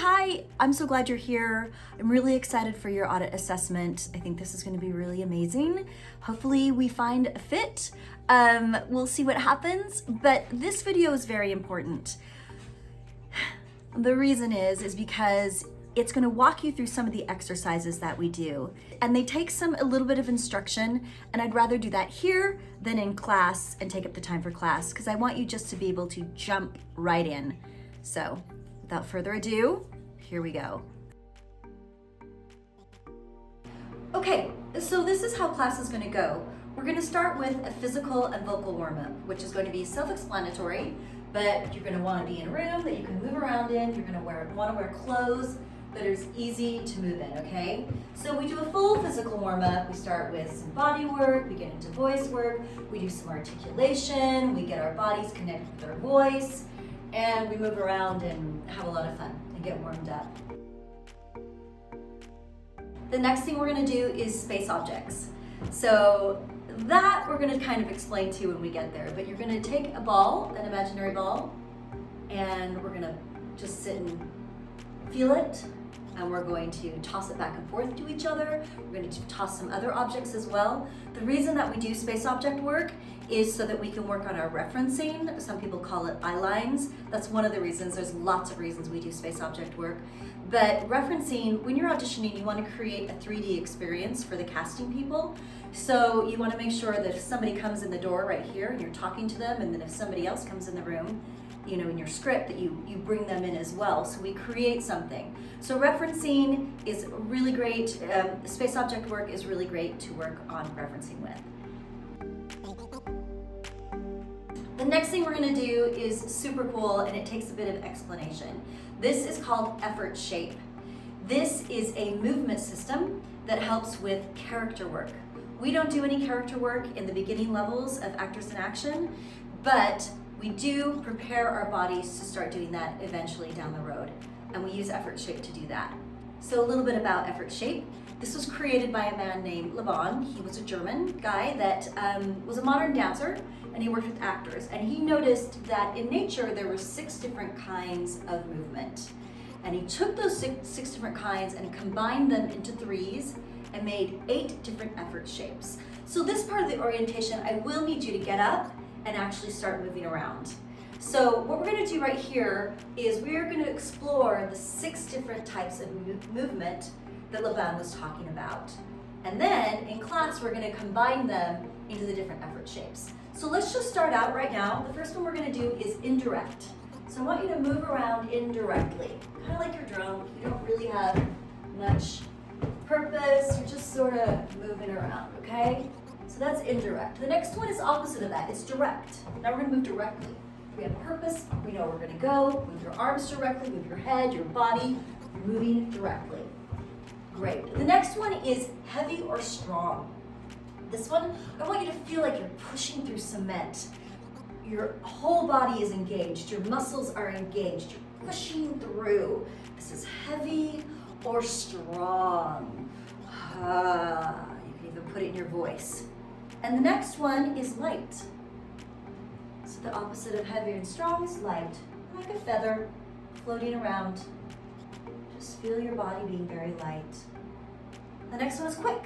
hi, I'm so glad you're here. I'm really excited for your audit assessment. I think this is going to be really amazing. Hopefully we find a fit. We'll see what happens, but this video is very important. The reason is because it's going to walk you through some of the exercises that we do. And they take a little bit of instruction, and I'd rather do that here than in class and take up the time for class, because I want you just to be able to jump right in. So without further ado, here we go. Okay, so this is how class is going to go. We're going to start with a physical and vocal warm-up, which is going to be self-explanatory, but you're going to want to be in a room that you can move around in. You're going to want to wear clothes that are easy to move in, okay? So we do a full physical warm-up. We start with some body work, we get into voice work, we do some articulation, we get our bodies connected with our voice, and we move around and have a lot of fun and get warmed up. The next thing we're going to do is space objects. So that we're going to kind of explain to you when we get there, but you're going to take a ball, an imaginary ball, and we're going to just sit and feel it, and we're going to toss it back and forth to each other. We're going to toss some other objects as well. The reason that we do space object work is so that we can work on our referencing. Some people call it eye lines. That's one of the reasons. There's lots of reasons we do space object work. But referencing, when you're auditioning, you want to create a 3D experience for the casting people. So you want to make sure that if somebody comes in the door right here and you're talking to them, and then if somebody else comes in the room, you know, in your script, that you bring them in as well. So we create something. So referencing is really great. Space object work is really great to work on referencing with. The next thing we're going to do is super cool, and it takes a bit of explanation. This is called effort shape. This is a movement system that helps with character work. We don't do any character work in the beginning levels of Actors in Action, but we do prepare our bodies to start doing that eventually down the road, and we use effort shape to do that. So a little bit about effort shape. This was created by a man named Laban. He was a German guy that was a modern dancer, and he worked with actors. And he noticed that in nature there were 6 different kinds of movement. And he took those six different kinds and combined them into 3s and made 8 different effort shapes. So this part of the orientation, I will need you to get up and actually start moving around. So what we're going to do right here is we're going to explore the 6 different types of movement that Laban was talking about. And then in class, we're going to combine them into the different effort shapes. So let's just start out right now. The first one we're going to do is indirect. So I want you to move around indirectly, kind of like you're drunk. You don't really have much purpose. You're just sort of moving around, okay? So that's indirect. The next one is opposite of that. It's direct. Now we're going to move directly. We have purpose. We know where we're going to go. Move your arms directly. Move your head, your body. You're moving directly. Great. The next one is heavy or strong. This one, I want you to feel like you're pushing through cement. Your whole body is engaged. Your muscles are engaged. You're pushing through. This is heavy or strong. You can even put it in your voice. And the next one is light. So the opposite of heavy and strong is light, like a feather floating around. Just feel your body being very light. The next one is quick.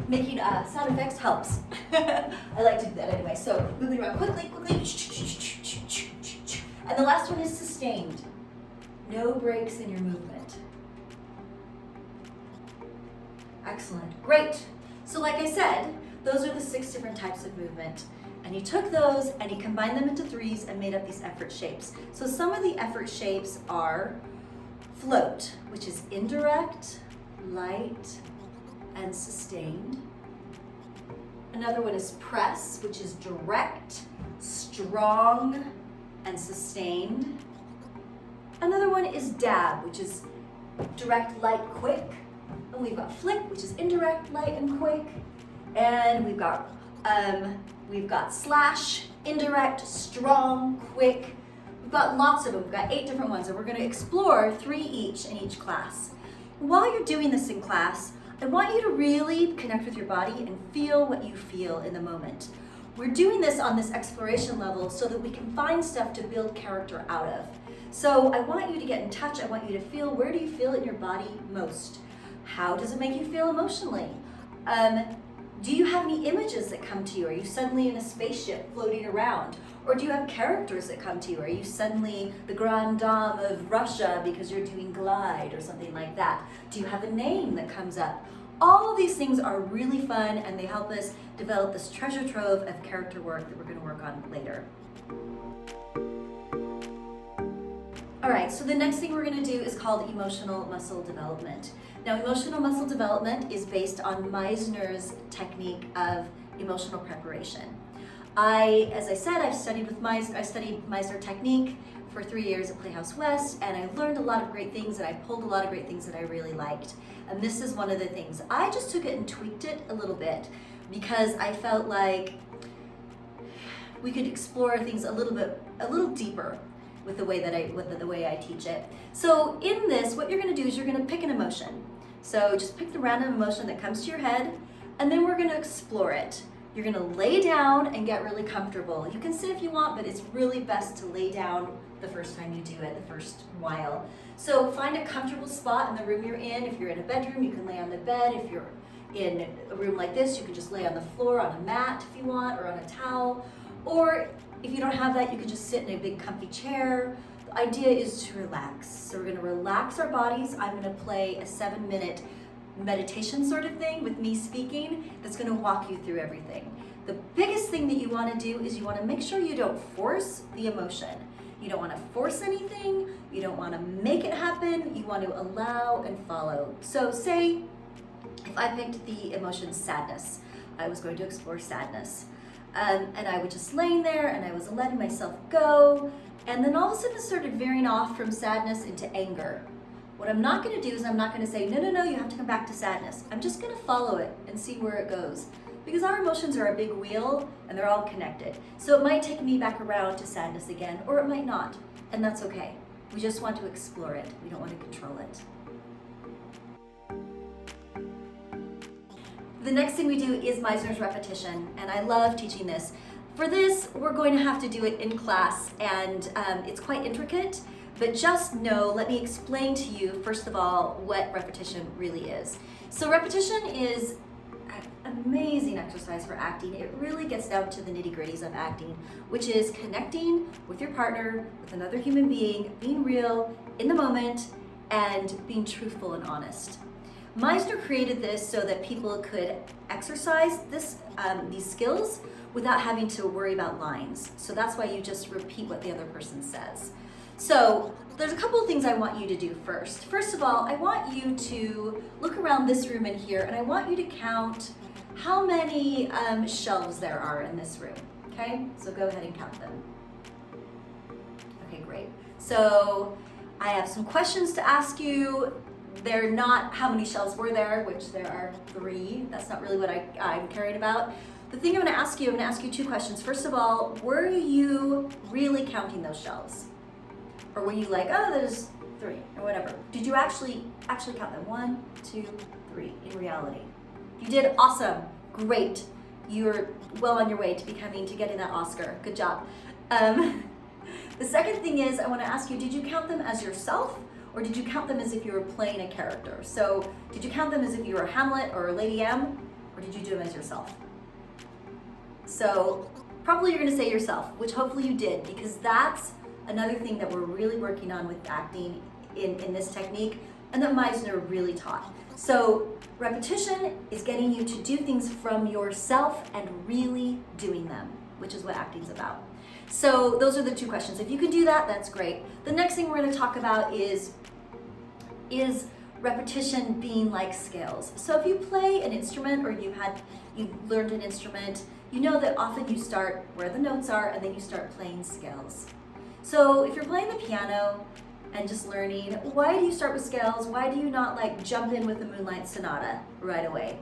Making sound effects helps. I like to do that anyway. So moving around quickly. And the last one is sustained. No breaks in your movement. Excellent. Great. So like I said, those are the 6 different types of movement. And he took those and he combined them into 3s and made up these effort shapes. So some of the effort shapes are float, which is indirect, light, and sustained. Another one is press, which is direct, strong, and sustained. Another one is dab, which is direct, light, quick. And we've got flick, which is indirect, light, and quick. And we've got slash, indirect, strong, quick. We've got lots of them. We've got 8 different ones, and we're going to explore 3 each in each class. While you're doing this in class, I want you to really connect with your body and feel what you feel in the moment. We're doing this on this exploration level so that we can find stuff to build character out of. So I want you to get in touch. I want you to feel, where do you feel in your body most? How does it make you feel emotionally? Do you have any images that come to you? Are you suddenly in a spaceship floating around? Or do you have characters that come to you? Are you suddenly the Grande Dame of Russia because you're doing Glide or something like that? Do you have a name that comes up? All of these things are really fun, and they help us develop this treasure trove of character work that we're going to work on later. All right, so the next thing we're going to do is called emotional muscle development. Now, emotional muscle development is based on Meisner's technique of emotional preparation. As I said, I've studied with Meisner. I studied Meisner technique for 3 years at Playhouse West, and I learned a lot of great things, and I pulled a lot of great things that I really liked. And this is one of the things. I just took it and tweaked it a little bit because I felt like we could explore things a little deeper with the way that the way I teach it. So in this, what you're going to do is you're going to pick an emotion. So just pick the random emotion that comes to your head, and then we're going to explore it. You're going to lay down and get really comfortable. You can sit if you want, but it's really best to lay down the first time you do it, the first while. So find a comfortable spot in the room you're in. If you're in a bedroom, you can lay on the bed. If you're in a room like this, you can just lay on the floor on a mat if you want, or on a towel. Or if you don't have that, you can just sit in a big comfy chair. The idea is to relax. So we're going to relax our bodies. I'm going to play a 7-minute meditation sort of thing with me speaking that's going to walk you through everything. The biggest thing that you want to do is you want to make sure you don't force the emotion. You don't want to force anything. You don't want to make it happen. You want to allow and follow. So say if I picked the emotion sadness, I was going to explore sadness. And I was just laying there and I was letting myself go. And then all of a sudden it started veering off from sadness into anger. What I'm not going to do is I'm not going to say, no, you have to come back to sadness. I'm just going to follow it and see where it goes. Because our emotions are a big wheel and they're all connected. So it might take me back around to sadness again, or it might not. And that's okay. We just want to explore it. We don't want to control it. The next thing we do is Meisner's repetition, and I love teaching this. For this, we're going to have to do it in class, and it's quite intricate, but just know, let me explain to you, first of all, what repetition really is. So repetition is an amazing exercise for acting. It really gets down to the nitty-gritties of acting, which is connecting with your partner, with another human being, being real, in the moment, and being truthful and honest. Meisner created this so that people could exercise these skills without having to worry about lines. So that's why you just repeat what the other person says. So there's a couple of things I want you to do first. First of all, I want you to look around this room in here, and I want you to count how many shelves there are in this room. Okay, so go ahead and count them. Okay, great. So I have some questions to ask you. They're not how many shelves were there, which there are 3. That's not really what I'm caring about. The thing I'm going to ask you 2 questions. First of all, were you really counting those shelves? Or were you like, oh, there's 3, or whatever? Did you actually count them? 1, 2, 3, in reality? You did, awesome, great. You're well on your way to getting that Oscar. Good job. The second thing is, I want to ask you, did you count them as yourself? Or did you count them as if you were playing a character? So did you count them as if you were Hamlet or Lady M? Or did you do them as yourself? So probably you're gonna say yourself, which hopefully you did, because that's another thing that we're really working on with acting in this technique, and that Meisner really taught. So repetition is getting you to do things from yourself and really doing them, which is what acting's about. So those are the 2 questions. If you can do that, that's great. The next thing we're going to talk about is repetition being like scales. So if you play an instrument, or you've learned an instrument, you know that often you start where the notes are and then you start playing scales. So if you're playing the piano and just learning, why do you start with scales? Why do you not like jump in with the Moonlight Sonata right away?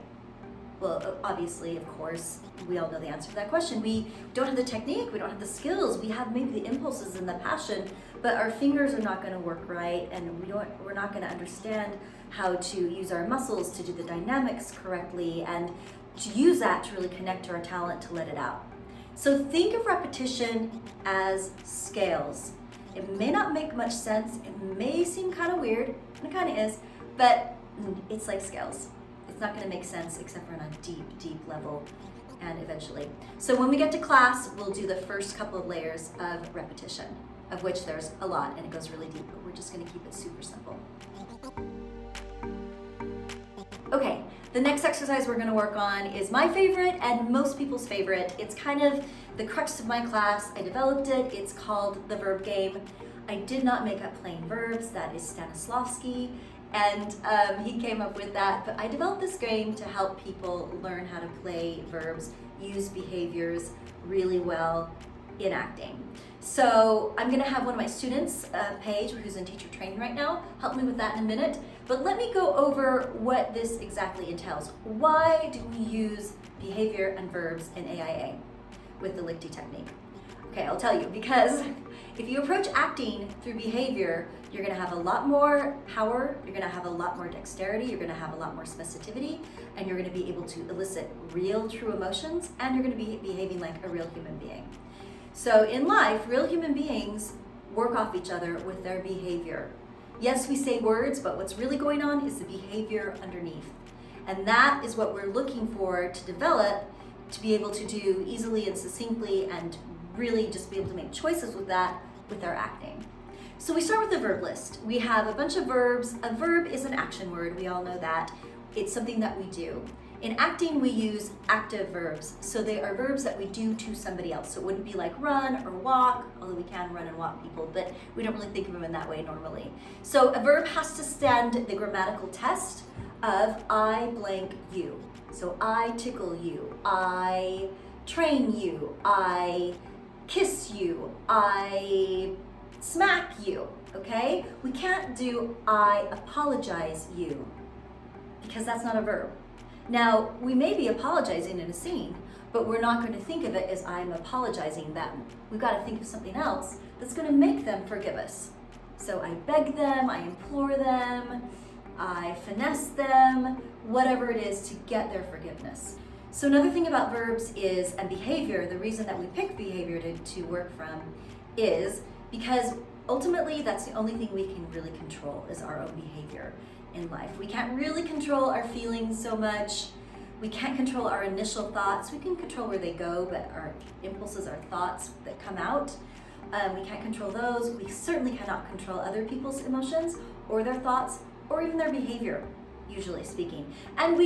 Well, obviously, of course, we all know the answer to that question. We don't have the technique, we don't have the skills, we have maybe the impulses and the passion, but our fingers are not going to work right, and we're not going to understand how to use our muscles to do the dynamics correctly, and to use that to really connect to our talent, to let it out. So think of repetition as scales. It may not make much sense, it may seem kind of weird, and it kind of is, but it's like scales. It's not going to make sense except for on a deep, deep level and eventually. So when we get to class, we'll do the first couple of layers of repetition, of which there's a lot and it goes really deep, but we're just going to keep it super simple. Okay, the next exercise we're going to work on is my favorite and most people's favorite. It's kind of the crux of my class. I developed it. It's called the verb game. I did not make up plain verbs. That is Stanislavski, and he came up with that. But I developed this game to help people learn how to play verbs, use behaviors really well in acting. So I'm going to have one of my students, Paige, who's in teacher training right now, help me with that in a minute. But let me go over what this exactly entails. Why do we use behavior and verbs in AIA with the Lichty technique? Okay, I'll tell you, because if you approach acting through behavior, you're going to have a lot more power, you're going to have a lot more dexterity, you're going to have a lot more specificity, and you're going to be able to elicit real, true emotions, and you're going to be behaving like a real human being. So in life, real human beings work off each other with their behavior. Yes, we say words, but what's really going on is the behavior underneath. And that is what we're looking for to develop, to be able to do easily and succinctly and really just be able to make choices with that with our acting. So we start with the verb list. We have a bunch of verbs. A verb is an action word, we all know that. It's something that we do. In acting, we use active verbs. So they are verbs that we do to somebody else. So it wouldn't be like run or walk, although we can run and walk people, but we don't really think of them in that way normally. So a verb has to stand the grammatical test of I blank you. So I tickle you, I train you, I kiss you, I smack you, okay? We can't do I apologize you, because that's not a verb. Now, we may be apologizing in a scene, but we're not going to think of it as I'm apologizing them. We've got to think of something else that's going to make them forgive us. So I beg them, I implore them, I finesse them, whatever it is to get their forgiveness. So another thing about verbs is, and behavior, the reason that we pick behavior to work from is because ultimately that's the only thing we can really control is our own behavior in life. We can't really control our feelings so much. We can't control our initial thoughts. We can control where they go, but our impulses, our thoughts that come out, we can't control those. We certainly cannot control other people's emotions or their thoughts or even their behavior, usually speaking. And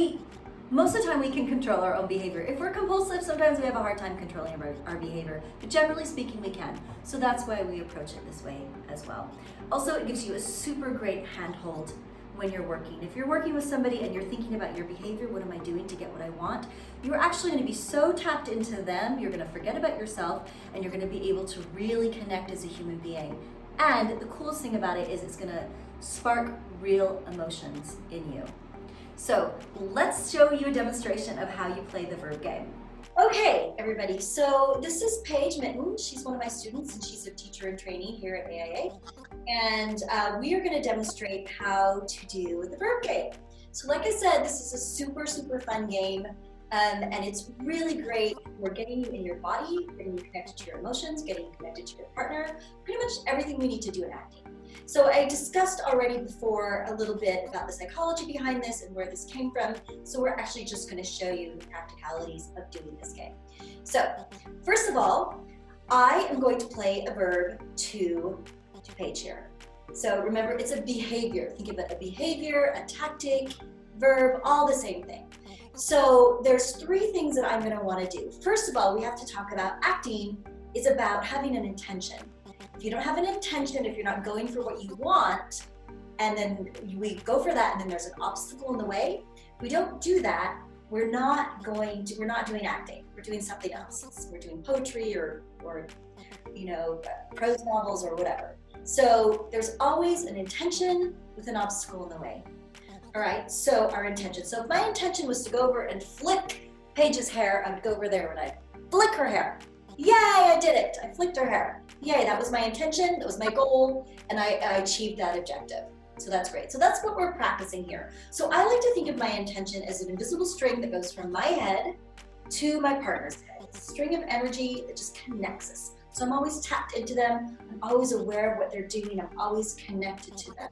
most of the time we can control our own behavior. If we're compulsive, sometimes we have a hard time controlling our behavior, but generally speaking, we can. So that's why we approach it this way as well. Also, it gives you a super great handhold when you're working. If you're working with somebody and you're thinking about your behavior, what am I doing to get what I want? You're actually going to be so tapped into them, you're going to forget about yourself, and you're going to be able to really connect as a human being. And the coolest thing about it is it's going to spark real emotions in you. So let's show you a demonstration of how you play the verb game. Okay, everybody, so this is Paige Mitten. She's one of my students and she's a teacher in training here at AIA. And we are going to demonstrate how to do the verb game. So like I said, this is a super, super fun game. And it's really great for getting you in your body, getting you connected to your emotions, getting you connected to your partner, pretty much everything we need to do in acting. So I discussed already before a little bit about the psychology behind this and where this came from. So we're actually just going to show you the practicalities of doing this game. So first of all, I am going to play a verb to Paige here. So remember, it's a behavior. Think of it, a behavior, a tactic, verb, all the same thing. So there's three things that I'm going to want to do. First of all, we have to talk about acting is about having an intention. If you don't have an intention, if you're not going for what you want, and then we go for that and then there's an obstacle in the way, if we don't do that, we're not doing acting. We're doing something else. We're doing poetry or prose novels or whatever. So there's always an intention with an obstacle in the way. All right, so our intention. So if my intention was to go over and flick Paige's hair, I would go over there and I'd flick her hair. Yay, I did it. I flicked her hair. Yay, that was my intention, that was my goal, and I achieved that objective. So that's great. So that's what we're practicing here. So I like to think of my intention as an invisible string that goes from my head to my partner's head. It's a string of energy that just connects us. So I'm always tapped into them. I'm always aware of what they're doing. I'm always connected to them.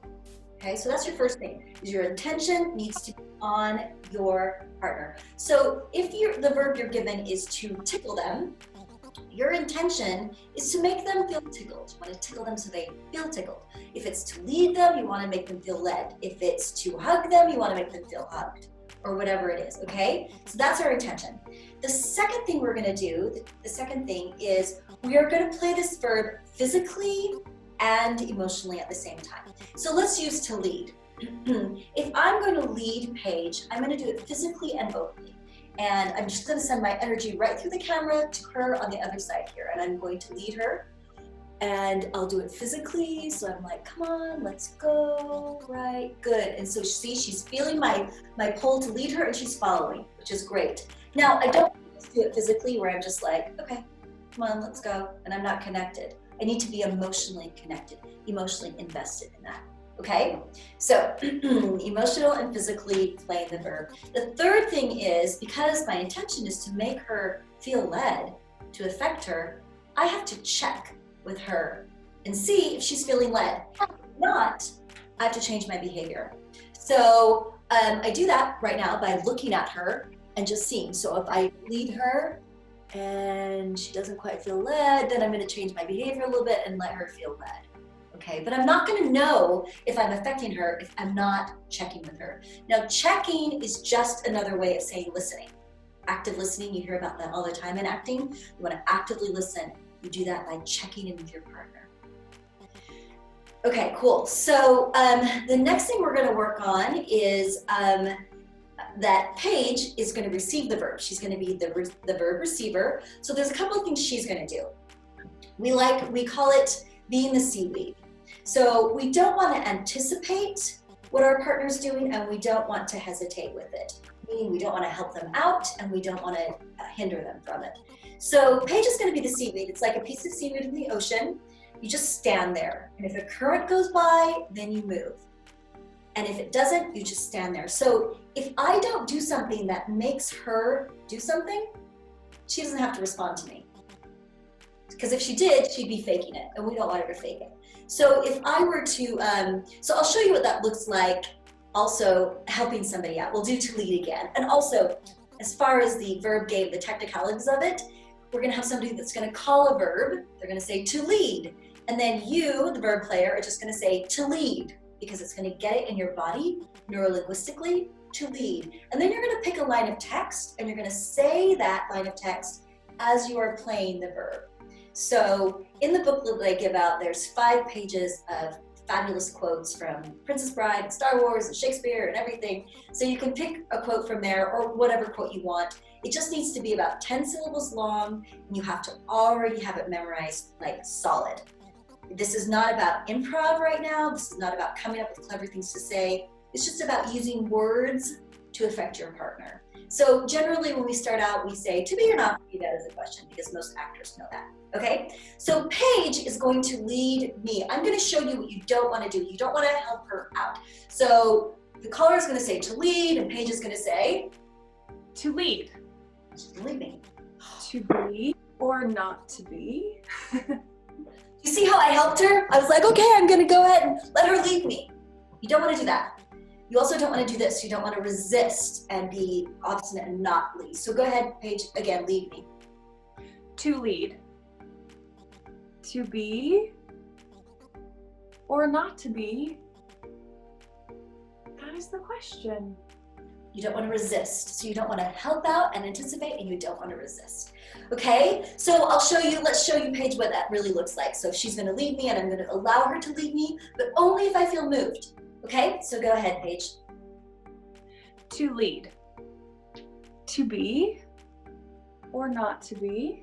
Okay, so that's your first thing, is your intention needs to be on your partner. So if the verb you're given is to tickle them, your intention is to make them feel tickled. You want to tickle them so they feel tickled. If it's to lead them, you want to make them feel led. If it's to hug them, you want to make them feel hugged, or whatever it is, okay? So that's our intention. The second thing we're going to do, the second thing is we are going to play this verb physically and emotionally at the same time. So let's use to lead. If I'm going to lead Paige, I'm going to do it physically and vocally. And I'm just going to send my energy right through the camera to her on the other side here. And I'm going to lead her. And I'll do it physically. So I'm like, come on, let's go. Right, good. And so see, she's feeling my pull to lead her and she's following, which is great. Now, I don't do it physically where I'm just like, okay, come on, let's go. And I'm not connected. I need to be emotionally connected, emotionally invested in that. Okay, so emotional and physically playing the verb. The third thing is, because my intention is to make her feel led, to affect her, I have to check with her and see if she's feeling led. If not, I have to change my behavior. So I do that right now by looking at her and just seeing. So if I lead her and she doesn't quite feel led, then I'm going to change my behavior a little bit and let her feel led. Okay, but I'm not going to know if I'm affecting her if I'm not checking with her. Now, checking is just another way of saying listening. Active listening, you hear about that all the time in acting. You want to actively listen. You do that by checking in with your partner. Okay, cool. So the next thing we're going to work on is that Paige is going to receive the verb. She's going to be the verb receiver. So there's a couple of things she's going to do. We call it being the seaweed. So we don't want to anticipate what our partner's doing, and we don't want to hesitate with it. Meaning we don't want to help them out, and we don't want to hinder them from it. So Paige is going to be the seaweed. It's like a piece of seaweed in the ocean. You just stand there, and if a current goes by, then you move. And if it doesn't, you just stand there. So if I don't do something that makes her do something, she doesn't have to respond to me. Because if she did, she'd be faking it, and we don't want her to fake it. So if I were to, so I'll show you what that looks like, also helping somebody out. We'll do to lead again. And also, as far as the verb game, the technicalities of it, we're gonna have somebody that's gonna call a verb. They're gonna say to lead. And then you, the verb player, are just gonna say to lead, because it's gonna get it in your body, neurolinguistically, to lead. And then you're gonna pick a line of text, and you're gonna say that line of text as you are playing the verb. So in the booklet that I give out, there's 5 pages of fabulous quotes from Princess Bride and Star Wars and Shakespeare and everything. So you can pick a quote from there or whatever quote you want. It just needs to be about 10 syllables long, and you have to already have it memorized like solid. This is not about improv right now. This is not about coming up with clever things to say. It's just about using words to affect your partner. So generally when we start out, we say to be or not to be. That is a question, because most actors know that. Okay, so Paige is going to lead me. I'm going to show you what you don't want to do. You don't want to help her out. So the caller is going to say to lead, and Paige is going to say to lead. She's going to lead me. To be or not to be. You see how I helped her? I was like, okay, I'm going to go ahead and let her lead me. You don't want to do that. You also don't want to do this. You don't want to resist and be obstinate and not lead. So go ahead, Paige, again, lead me. To lead. To be or not to be? That is the question. You don't want to resist. So you don't want to help out and anticipate, and you don't want to resist. Okay, so let's show you, Paige, what that really looks like. So she's going to lead me, and I'm going to allow her to lead me, but only if I feel moved. Okay, so go ahead, Paige. To lead. To be or not to be?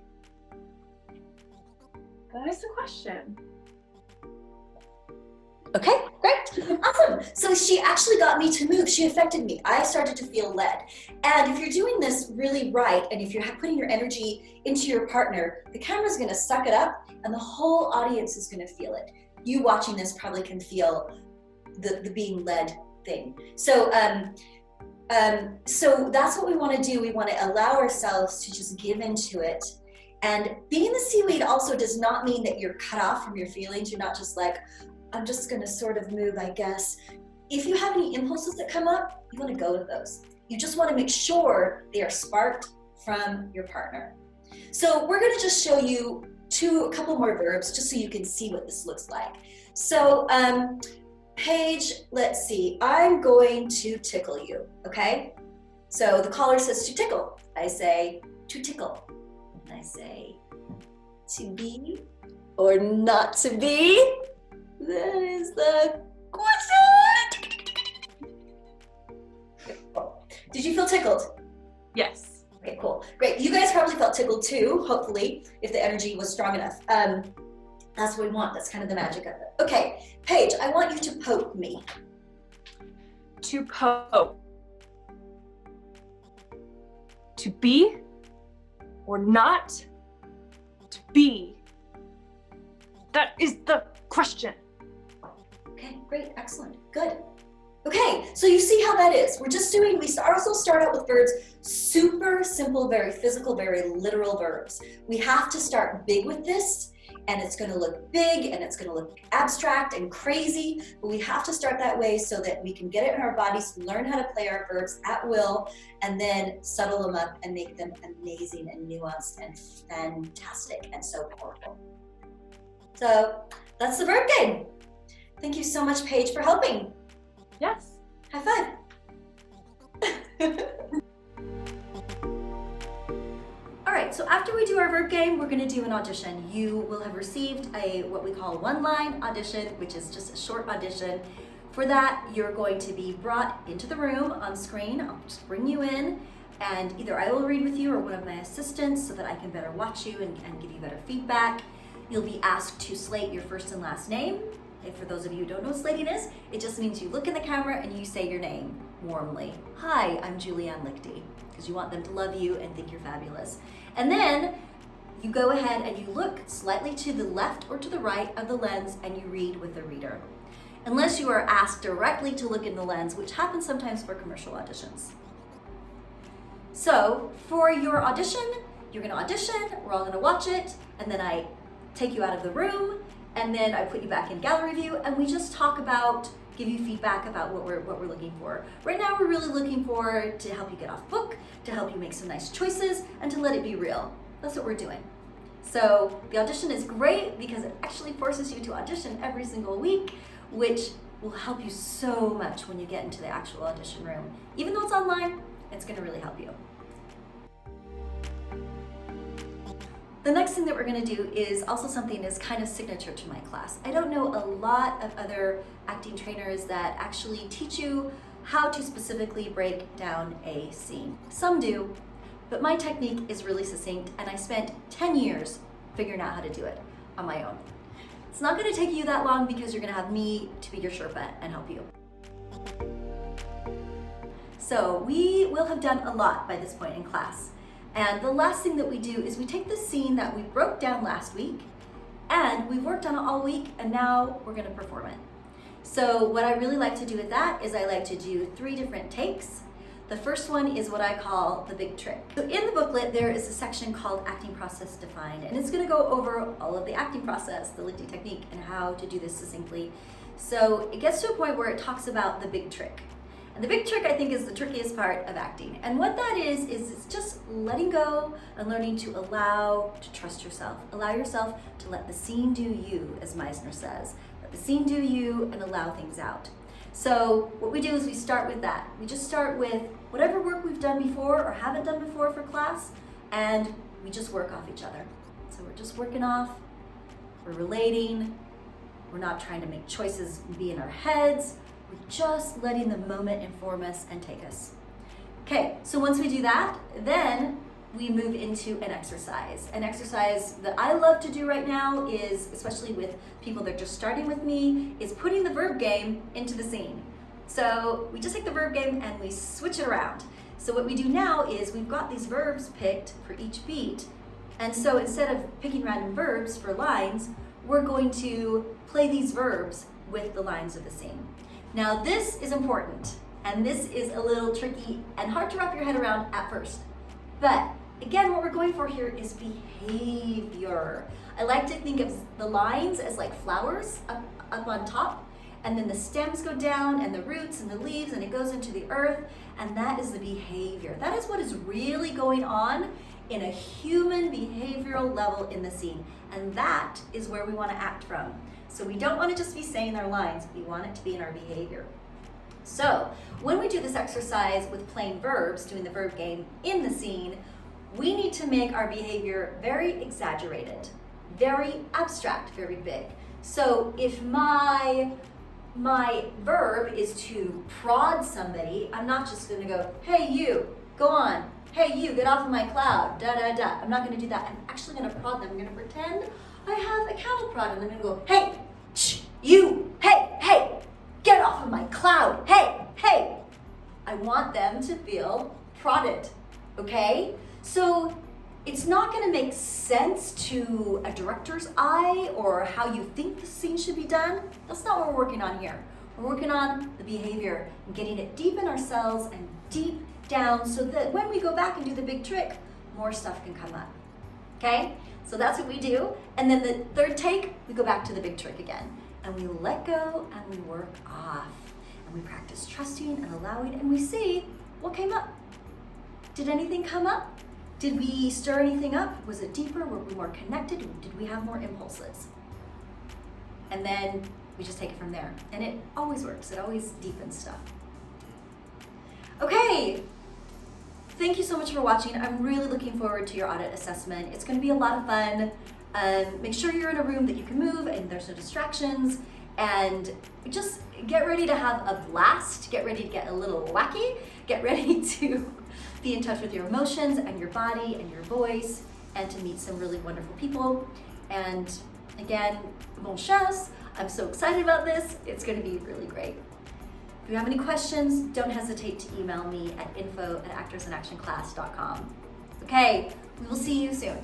That is the question. Okay, great, awesome. So she actually got me to move. She affected me. I started to feel led. And if you're doing this really right, and if you're putting your energy into your partner, the camera's gonna suck it up, and the whole audience is gonna feel it. You watching this probably can feel the being led thing. So, so that's what we want to do. We want to allow ourselves to just give into it And being the seaweed also does not mean that you're cut off from your feelings. You're not just like, I'm just gonna sort of move, I guess. If you have any impulses that come up, you wanna go with those. You just wanna make sure they are sparked from your partner. So we're gonna just show you a couple more verbs just so you can see what this looks like. So Paige, let's see, I'm going to tickle you, okay? So the caller says to tickle. I say to tickle. And I say to be or not to be. That is the question. Did you feel tickled? Yes. Okay, cool. Great. You guys probably felt tickled too, hopefully, if the energy was strong enough. That's what we want. That's kind of the magic of it. Okay, Paige, I want you to poke me. To poke. To be or not to be. That is the question. Okay, great, excellent, good. Okay, so you see how that is. We also start out with verbs, super simple, very physical, very literal verbs. We have to start big with this, and it's gonna look big, and it's gonna look abstract and crazy, but we have to start that way so that we can get it in our bodies, learn how to play our verbs at will, and then subtle them up and make them amazing and nuanced and fantastic and so powerful. So that's the verb game. Thank you so much, Paige, for helping. Yes. High five. All right, so after we do our verb game, we're gonna do an audition. You will have received what we call OneLine Audition, which is just a short audition. For that, you're going to be brought into the room on screen. I'll just bring you in, and either I will read with you or one of my assistants so that I can better watch you and give you better feedback. You'll be asked to slate your first and last name. If for those of you who don't know what slating is, it just means you look in the camera and you say your name warmly. Hi, I'm Julianne Lichty, because you want them to love you and think you're fabulous. And then you go ahead and you look slightly to the left or to the right of the lens and you read with the reader. Unless you are asked directly to look in the lens, which happens sometimes for commercial auditions. So for your audition, you're gonna audition, we're all gonna watch it, and then I take you out of the room, and then I put you back in gallery view, and we just talk about, give you feedback about what we're looking for. Right now, we're really looking for to help you get off book, to help you make some nice choices, and to let it be real. That's what we're doing. So the audition is great because it actually forces you to audition every single week, which will help you so much when you get into the actual audition room. Even though it's online, it's gonna really help you. The next thing that we're gonna do is also something that's kind of signature to my class. I don't know a lot of other acting trainers that actually teach you how to specifically break down a scene. Some do, but my technique is really succinct, and I spent 10 years figuring out how to do it on my own. It's not gonna take you that long because you're gonna have me to be your Sherpa and help you. So we will have done a lot by this point in class. And the last thing that we do is we take the scene that we broke down last week and we've worked on it all week, and now we're gonna perform it. So what I really like to do with that is I like to do 3 different takes. The first one is what I call the big trick. So in the booklet, there is a section called Acting Process Defined, and it's gonna go over all of the acting process, the Lichty technique, and how to do this succinctly. So it gets to a point where it talks about the big trick. And the big trick, I think, is the trickiest part of acting. And what that is it's just letting go and learning to allow to trust yourself. Allow yourself to let the scene do you, as Meisner says. Let the scene do you and allow things out. So what we do is we start with that. We just start with whatever work we've done before or haven't done before for class, and we just work off each other. So we're just working off, we're relating, we're not trying to make choices and be in our heads. We're just letting the moment inform us and take us. Okay, so once we do that, then we move into an exercise. An exercise that I love to do right now is, especially with people that are just starting with me, is putting the verb game into the scene. So we just take the verb game and we switch it around. So what we do now is we've got these verbs picked for each beat. And so instead of picking random verbs for lines, we're going to play these verbs with the lines of the scene. Now this is important, and this is a little tricky and hard to wrap your head around at first. But again, what we're going for here is behavior. I like to think of the lines as like flowers up on top, and then the stems go down and the roots and the leaves, and it goes into the earth, and that is the behavior. That is what is really going on in a human behavioral level in the scene, and that is where we want to act from. So we don't want to just be saying our lines, we want it to be in our behavior. So when we do this exercise with plain verbs, doing the verb game in the scene, we need to make our behavior very exaggerated, very abstract, very big. So if my verb is to prod somebody, I'm not just gonna go, hey you, go on, hey you, get off of my cloud, da da da. I'm not gonna do that. I'm actually gonna prod them. I'm gonna pretend I have a cattle prod, and I'm gonna go, hey, shh, you, hey, get off of my cloud, hey. I want them to feel prodded, okay? So it's not gonna make sense to a director's eye or how you think the scene should be done. That's not what we're working on here. We're working on the behavior and getting it deep in ourselves and deep down so that when we go back and do the big trick, more stuff can come up, okay? So that's what we do. And then the third take, we go back to the big trick again. And we let go and we work off. And we practice trusting and allowing, and we see what came up. Did anything come up? Did we stir anything up? Was it deeper? Were we more connected? Did we have more impulses? And then we just take it from there. And it always works. It always deepens stuff. Okay. Thank you so much for watching. I'm really looking forward to your audit assessment. It's going to be a lot of fun. Make sure you're in a room that you can move and there's no distractions. And just get ready to have a blast. Get ready to get a little wacky. Get ready to be in touch with your emotions and your body and your voice, and to meet some really wonderful people. And again, bon chance. I'm so excited about this. It's going to be really great. If you have any questions, don't hesitate to email me at info@actorsinactionclass.com. Okay, we will see you soon.